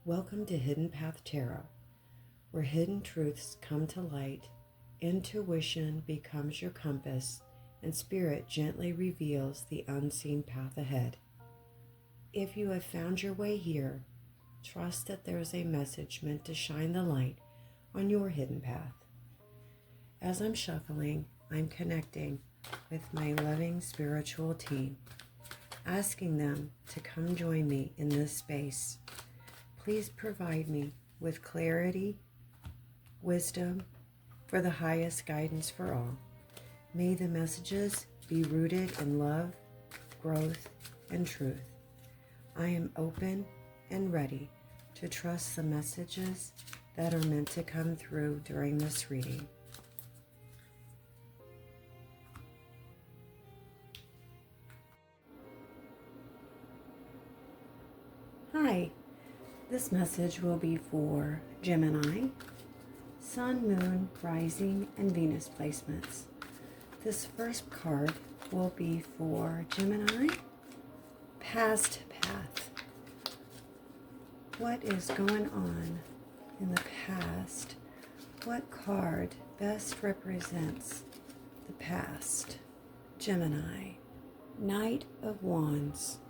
Welcome to Hidden Path Tarot, where hidden truths come to light, intuition becomes your compass, and spirit gently reveals the unseen path ahead. If you have found your way here, trust that there is a message meant to shine the light on your hidden path. As I'm shuffling, I'm connecting with my loving spiritual team, asking them to come join me in this space. Please provide me with clarity, wisdom for the highest guidance for all. May the messages be rooted in love, growth, and truth. I am open and ready to trust the messages that are meant to come through during this reading. Hi, this message will be for Gemini, Sun, Moon, Rising, and Venus placements. This first card will be for Gemini, Past Path. What is going on in the past? What card best represents the past? Gemini, Knight of Wands.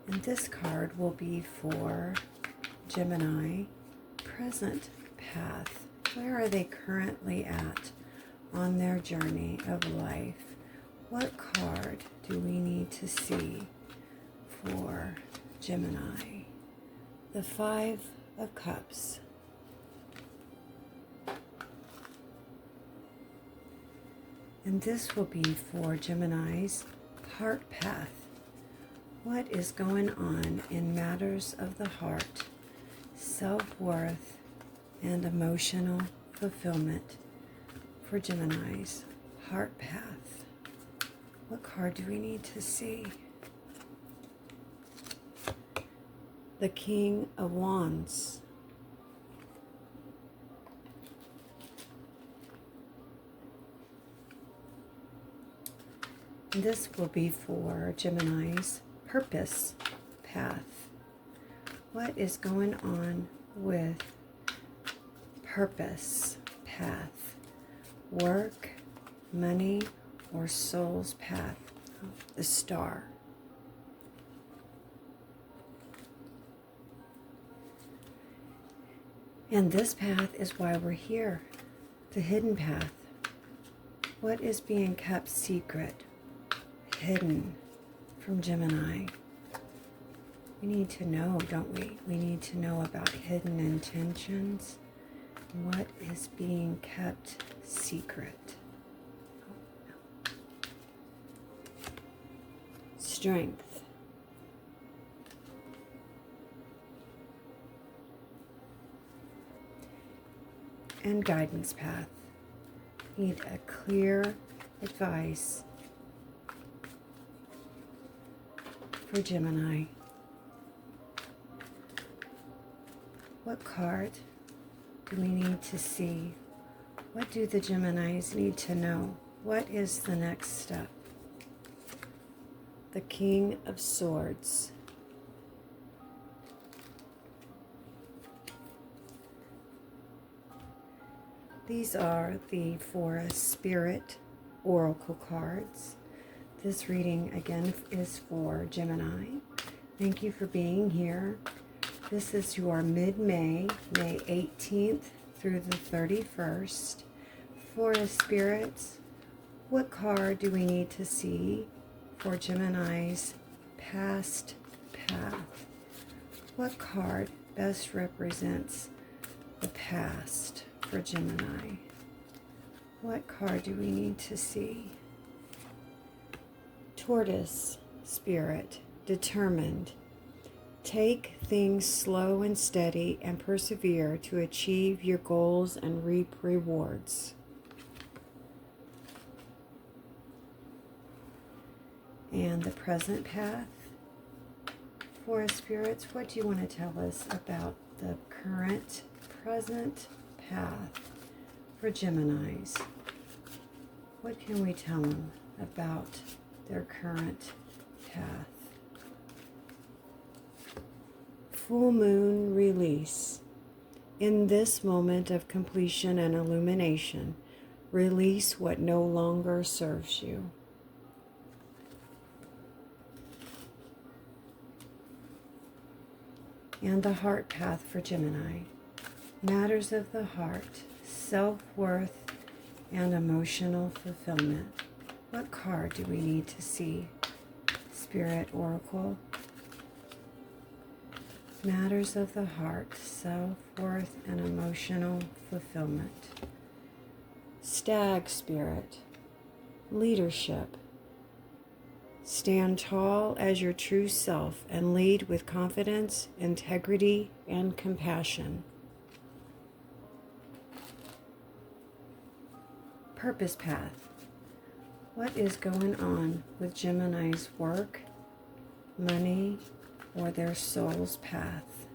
And this card will be for Gemini, Present Path. Where are they currently at on their journey of life? What card do we need to see for Gemini? The Five of Cups. And this will be for Gemini's Heart Path. What is going on in matters of the heart, self-worth, and emotional fulfillment for Gemini's Heart Path? What card do we need to see? The King of Wands. This will be for Gemini's Purpose Path. What is going on with Purpose Path? Work, money, or soul's path? The Star. And this path is why we're here, the hidden path. What is being kept secret, hidden from Gemini? We need to know, don't we? We need to know about hidden intentions. What is being kept secret? Oh, no. Strength. And guidance path. Need a clear advice for Gemini. What card do we need to see? What do the Geminis need to know? What is the next step? The King of Swords. These are the Forest Spirit Oracle cards. This reading, again, is for Gemini. Thank you for being here. This is your mid-May, May 18th through the 31st. Forest Spirits, what card do we need to see for Gemini's Past Path? What card best represents the past for Gemini? What card do we need to see? Tortoise Spirit, Determined. Take things slow and steady and persevere to achieve your goals and reap rewards. And the Present Path. Forest Spirits, what do you want to tell us about the current present path for Geminis? What can we tell them about their current path. Full moon release. In this moment of completion and illumination, release what no longer serves you. And the heart path for Gemini. Matters of the heart, self-worth, and emotional fulfillment. What card do we need to see? Spirit Oracle. Matters of the heart, self-worth, and emotional fulfillment. Stag Spirit. Leadership. Stand tall as your true self and lead with confidence, integrity, and compassion. Purpose path. What is going on with Gemini's work, money, or their soul's path?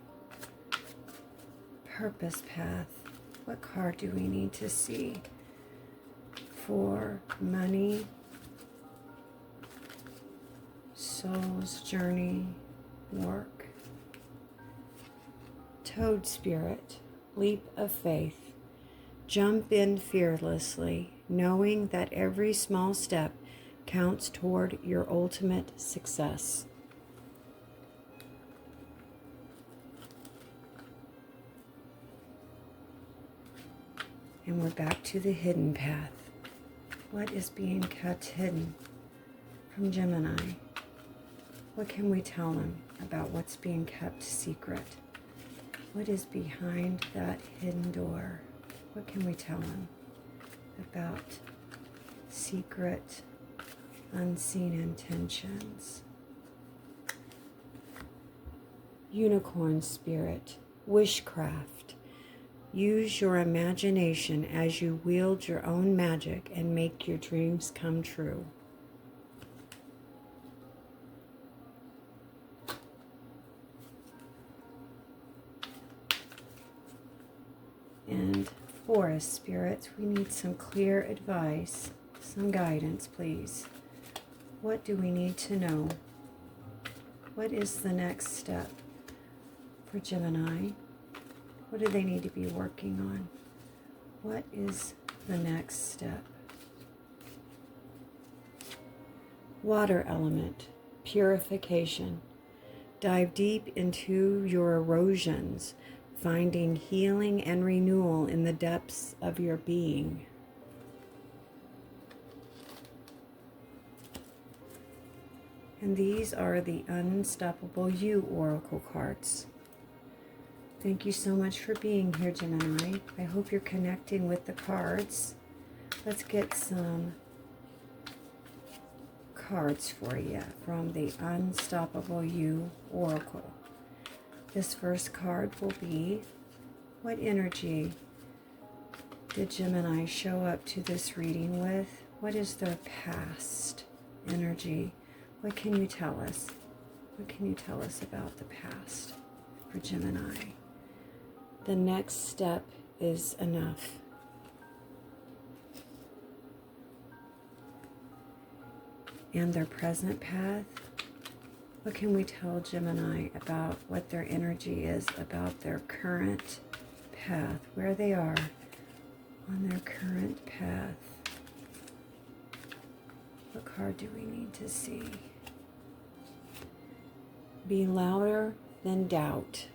Purpose path. What card do we need to see for money, soul's journey, work? Toad Spirit. Leap of faith. Jump in fearlessly, knowing that every small step counts toward your ultimate success. And we're back to the hidden path. What is being kept hidden from Gemini? What can we tell them about what's being kept secret? What is behind that hidden door? What can we tell them about secret, unseen intentions? Unicorn Spirit. Wishcraft. Use your imagination as you wield your own magic and make your dreams come true. And Forest Spirits, we need some clear advice, some guidance, please. What do we need to know? What is the next step for Gemini? What do they need to be working on? What is the next step? Water element, purification. Dive deep into your erosions, finding healing and renewal in the depths of your being. And these are the Unstoppable You Oracle cards. Thank you so much for being here, Gemini. I hope you're connecting with the cards. Let's get some cards for you from the Unstoppable You Oracle. This first card will be, what energy did Gemini show up to this reading with? What is their past energy? What can you tell us? What can you tell us about the past for Gemini? The next step is enough. And their present path. What can we tell Gemini about what their energy is, about their current path, where they are on their current path? What card do we need to see? Be louder than doubt.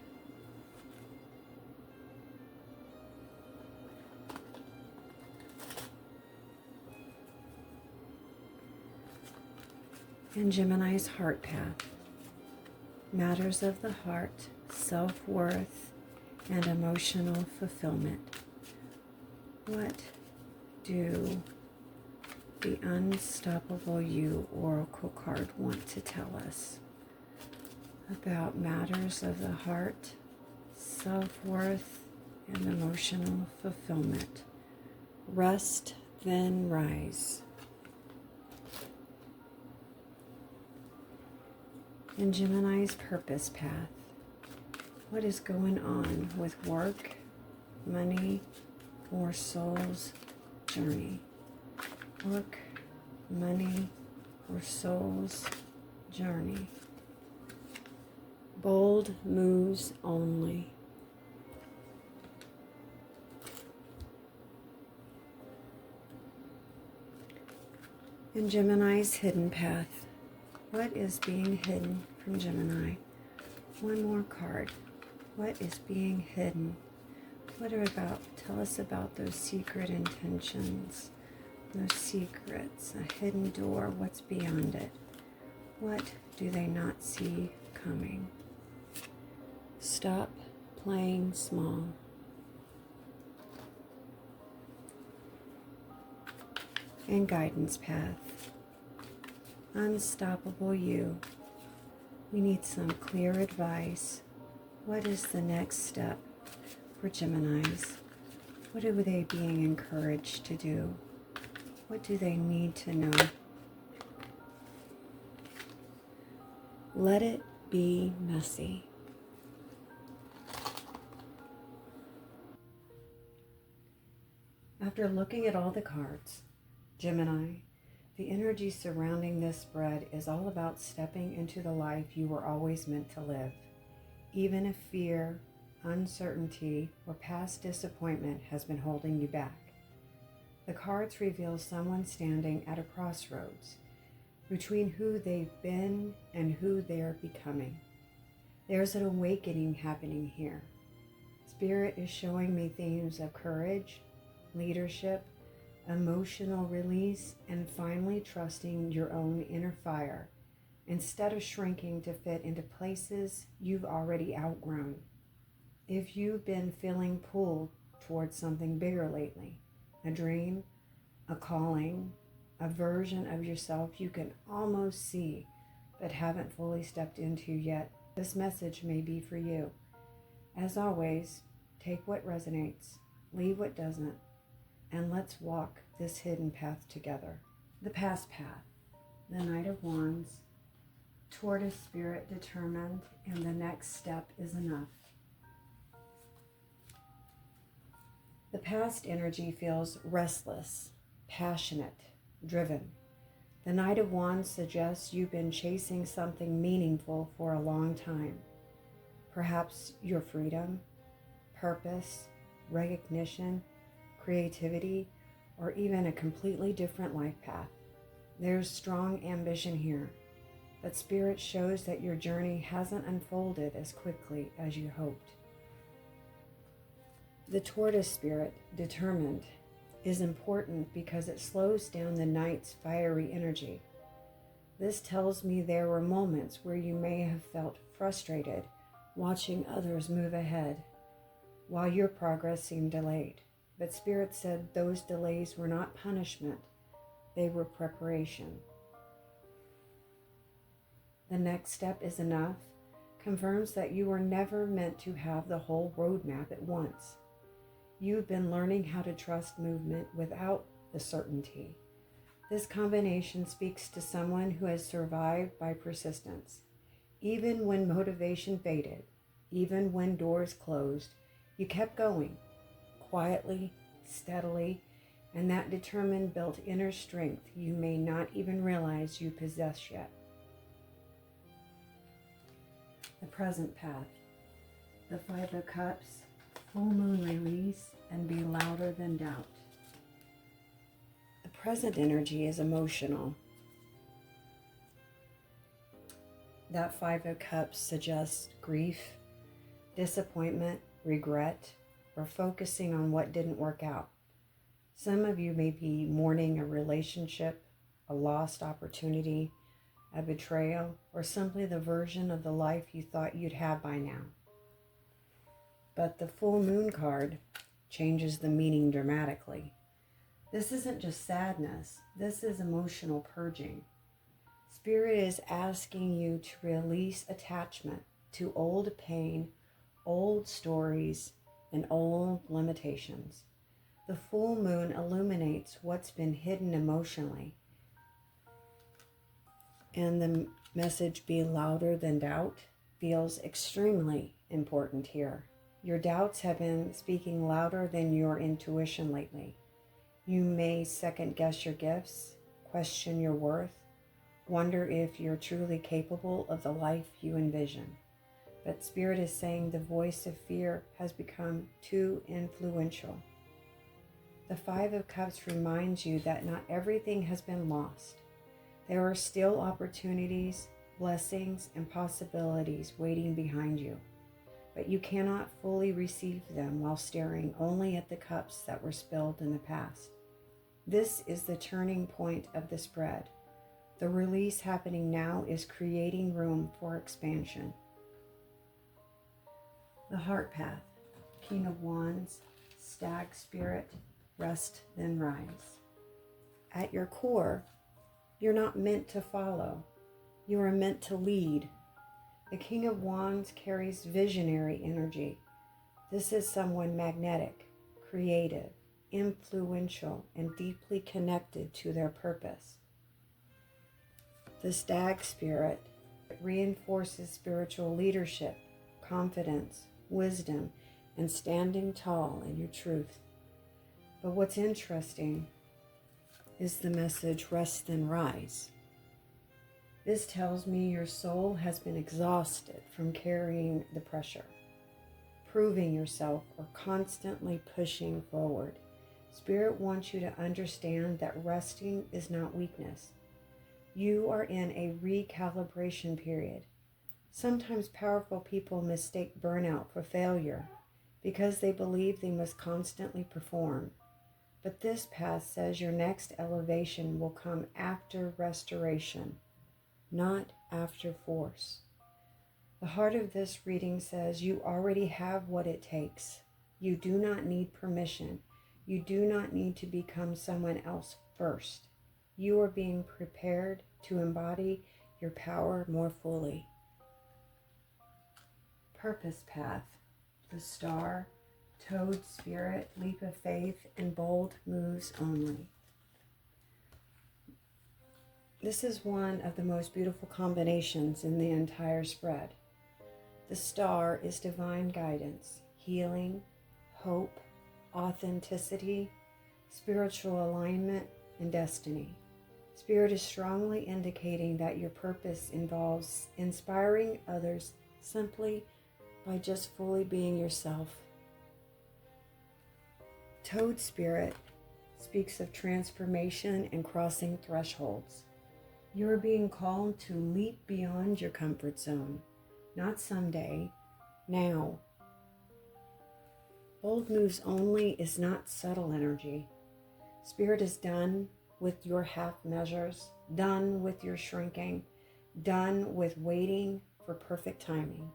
And Gemini's heart path. Matters of the heart, self-worth, and emotional fulfillment. What do the Unstoppable You Oracle card want to tell us about matters of the heart, self-worth, and emotional fulfillment? Rest, then rise. In Gemini's purpose path, what is going on with work, money, or soul's journey? Work, money, or soul's journey. Bold moves only. In Gemini's hidden path, what is being hidden from Gemini? One more card. What is being hidden? Tell us about those secret intentions, those secrets, a hidden door, what's beyond it? What do they not see coming? Stop playing small. And guidance path. Unstoppable you. We need some clear advice. What is the next step for Geminis? What are they being encouraged to do? What do they need to know? Let it be messy. After looking at all the cards, Gemini, the energy surrounding this spread is all about stepping into the life you were always meant to live. Even if fear, uncertainty, or past disappointment has been holding you back. The cards reveal someone standing at a crossroads between who they've been and who they're becoming. There's an awakening happening here. Spirit is showing me themes of courage, leadership, emotional release, and finally trusting your own inner fire instead of shrinking to fit into places you've already outgrown. If you've been feeling pulled towards something bigger lately, a dream, a calling, a version of yourself you can almost see but haven't fully stepped into yet, this message may be for you. As always, take what resonates, leave what doesn't, and let's walk this hidden path together. The past path, the Knight of Wands, Tortoise spirit determined, and the next step is enough. The past energy feels restless, passionate, driven. The Knight of Wands suggests you've been chasing something meaningful for a long time. Perhaps your freedom, purpose, recognition, creativity, or even a completely different life path. There's strong ambition here, but Spirit shows that your journey hasn't unfolded as quickly as you hoped. The Tortoise spirit, determined, is important because it slows down the Knight's fiery energy. This tells me there were moments where you may have felt frustrated watching others move ahead, while your progress seemed delayed. But Spirit said those delays were not punishment, they were preparation. The next step is enough confirms that you were never meant to have the whole roadmap at once. You've been learning how to trust movement without the certainty. This combination speaks to someone who has survived by persistence. Even when motivation faded, even when doors closed, you kept going, quietly, steadily, and that determined built inner strength you may not even realize you possess yet. The present path, the Five of Cups, full moon release, and be louder than doubt. The present energy is emotional. That Five of Cups suggests grief, disappointment, regret, or focusing on what didn't work out. Some of you may be mourning a relationship, a lost opportunity, a betrayal, or simply the version of the life you thought you'd have by now. But the full moon card changes the meaning dramatically. This isn't just sadness, this is emotional purging. Spirit is asking you to release attachment to old pain, old stories, and old limitations. The full moon illuminates what's been hidden emotionally. And the message, be louder than doubt, feels extremely important here. Your doubts have been speaking louder than your intuition lately. You may second guess your gifts, question your worth, Wonder if you're truly capable of the life you envision. But Spirit is saying the voice of fear has become too influential. The Five of Cups reminds you that not everything has been lost. There are still opportunities, blessings, and possibilities waiting behind you. But you cannot fully receive them while staring only at the cups that were spilled in the past. This is the turning point of the spread. The release happening now is creating room for expansion. The Heart Path, King of Wands, Stag Spirit, Rest then Rise. At your core, you're not meant to follow. You are meant to lead. The King of Wands carries visionary energy. This is someone magnetic, creative, influential, and deeply connected to their purpose. The Stag Spirit reinforces spiritual leadership, confidence, wisdom, and standing tall in your truth. But what's interesting is the message, Rest then Rise. This tells me your soul has been exhausted from carrying the pressure, proving yourself, or constantly pushing forward. Spirit wants you to understand that resting is not weakness. You are in a recalibration period. Sometimes powerful people mistake burnout for failure because they believe they must constantly perform. But this path says your next elevation will come after restoration, not after force. The heart of this reading says you already have what it takes. You do not need permission. You do not need to become someone else first. You are being prepared to embody your power more fully. Purpose Path, the Star, Toad Spirit, Leap of Faith, and Bold Moves Only. This is one of the most beautiful combinations in the entire spread. The Star is divine guidance, healing, hope, authenticity, spiritual alignment, and destiny. Spirit is strongly indicating that your purpose involves inspiring others simply by just fully being yourself. Toad Spirit speaks of transformation and crossing thresholds. You are being called to leap beyond your comfort zone, not someday, now. Bold Moves Only is not subtle energy. Spirit is done with your half measures, done with your shrinking, done with waiting for perfect timing.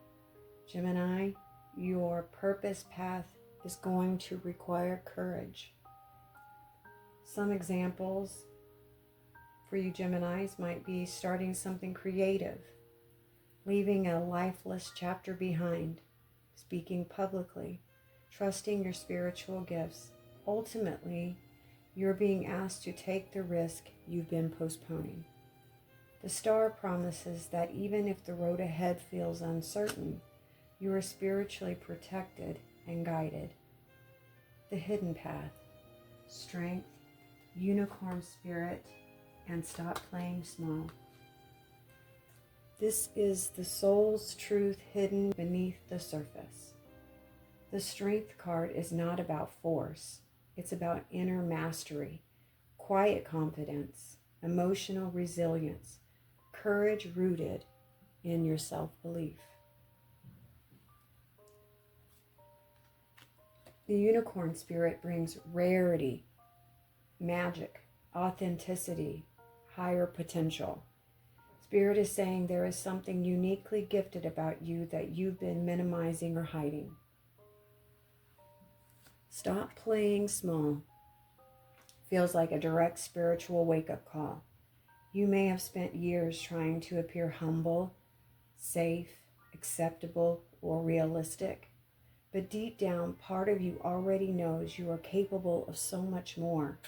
Gemini, your purpose path is going to require courage. Some examples for you Geminis might be starting something creative, leaving a lifeless chapter behind, speaking publicly, trusting your spiritual gifts. Ultimately, you're being asked to take the risk you've been postponing. The Star promises that even if the road ahead feels uncertain, you are spiritually protected and guided. The Hidden Path, Strength, Unicorn Spirit, and Stop Playing Small. This is the soul's truth hidden beneath the surface. The Strength card is not about force. It's about inner mastery, quiet confidence, emotional resilience, courage rooted in your self-belief. The Unicorn Spirit brings rarity, magic, authenticity, higher potential. Spirit is saying there is something uniquely gifted about you that you've been minimizing or hiding. Stop playing small. Feels like a direct spiritual wake-up call. You may have spent years trying to appear humble, safe, acceptable, or realistic. But deep down, part of you already knows you are capable of so much more.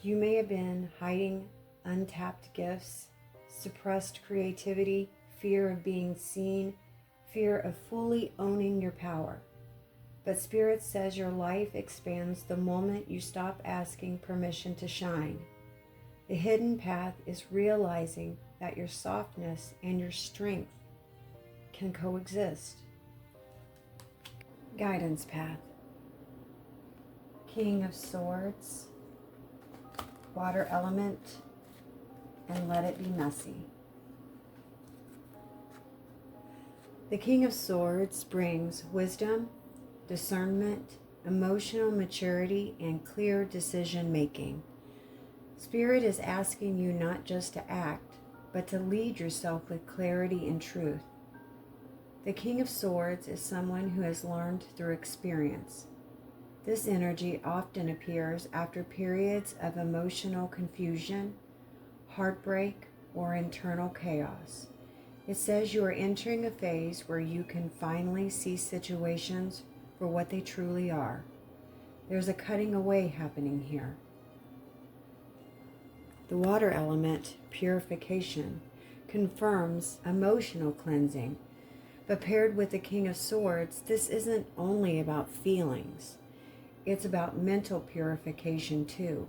You may have been hiding untapped gifts, suppressed creativity, fear of being seen, fear of fully owning your power. But Spirit says your life expands the moment you stop asking permission to shine. The hidden path is realizing that your softness and your strength can coexist. Guidance path. King of Swords, water element, and let it be messy. The King of Swords brings wisdom, discernment, emotional maturity, and clear decision making. Spirit is asking you not just to act, but to lead yourself with clarity and truth. The King of Swords is someone who has learned through experience. This energy often appears after periods of emotional confusion, heartbreak, or internal chaos. It says you are entering a phase where you can finally see situations for what they truly are. There's a cutting away happening here. The water element, purification, confirms emotional cleansing. But paired with the King of Swords, this isn't only about feelings. It's about mental purification too.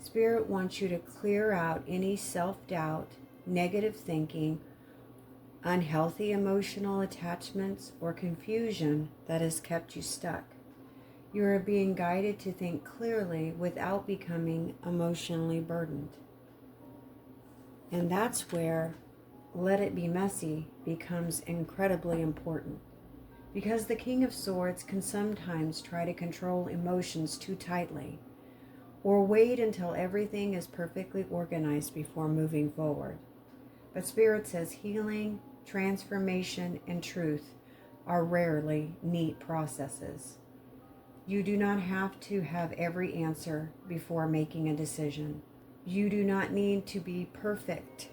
Spirit wants you to clear out any self-doubt, negative thinking, unhealthy emotional attachments, or confusion that has kept you stuck. You are being guided to think clearly without becoming emotionally burdened. And that's where let it be messy becomes incredibly important. Because the King of Swords can sometimes try to control emotions too tightly, or wait until everything is perfectly organized before moving forward. But Spirit says healing, transformation, and truth are rarely neat processes. You do not have to have every answer before making a decision. You do not need to be perfect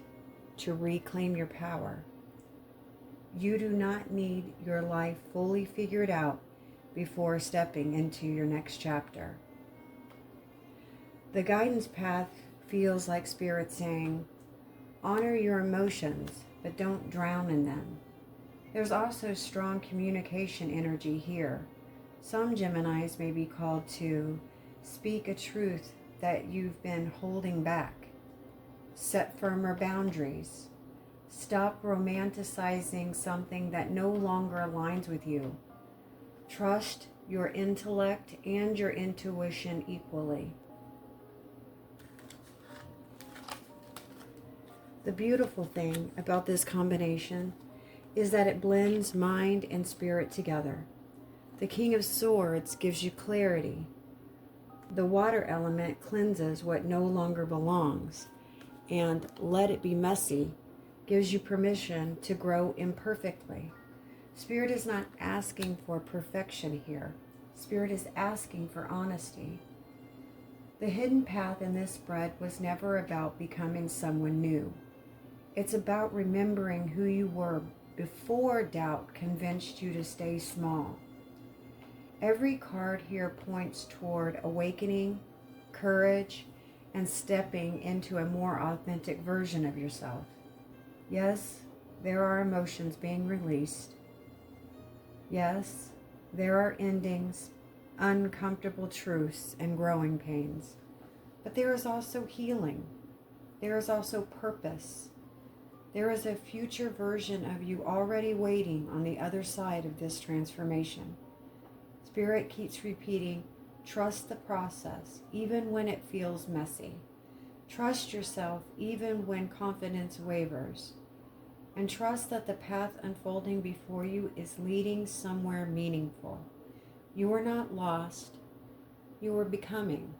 to reclaim your power. You do not need your life fully figured out before stepping into your next chapter. The guidance path feels like Spirit saying, honor your emotions, but don't drown in them. There's also strong communication energy here. Some Geminis may be called to speak a truth that you've been holding back. Set firmer boundaries. Stop romanticizing something that no longer aligns with you. Trust your intellect and your intuition equally. The beautiful thing about this combination is that it blends mind and spirit together. The King of Swords gives you clarity. The water element cleanses what no longer belongs. And let it be messy gives you permission to grow imperfectly. Spirit is not asking for perfection here. Spirit is asking for honesty. The hidden path in this spread was never about becoming someone new. It's about remembering who you were before doubt convinced you to stay small. Every card here points toward awakening, courage, and stepping into a more authentic version of yourself. Yes, there are emotions being released. Yes, there are endings, uncomfortable truths, and growing pains. But there is also healing. There is also purpose. There is a future version of you already waiting on the other side of this transformation. Spirit keeps repeating, trust the process, even when it feels messy. Trust yourself, even when confidence wavers. And trust that the path unfolding before you is leading somewhere meaningful. You are not lost. You are becoming.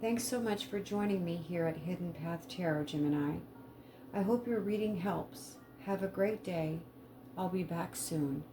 Thanks so much for joining me here at Hidden Path Tarot, Gemini. I hope your reading helps. Have a great day. I'll be back soon.